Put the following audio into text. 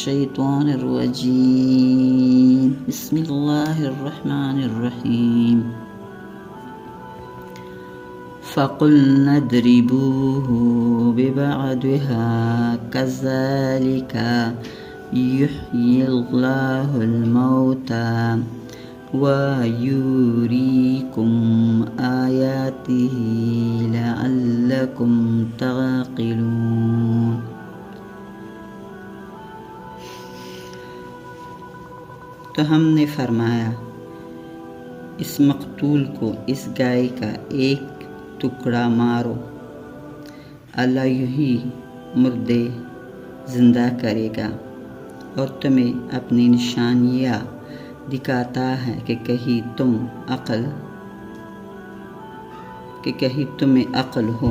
मिनश्शैतानिर्रजीम। बिस्मिल्लाहिर्रहमानिर्रहीम। फ़क़ुल्ना इद्रिबूहु बिबअदिहा कज़ालिका युह्यिल्लाहुल मौता व युरीकुम आयातिही लअल्लकुम ताक़िलून। तो हमने फरमाया, इस मक़तूल को, इस गाय का एक टुकड़ा मारो, अल्लाह यूं ही मुर्दे ज़िंदा करेगा और तुम्हें अपनी निशानियाँ दिखाता है कि कहीं तुम्हें अक़ल हो।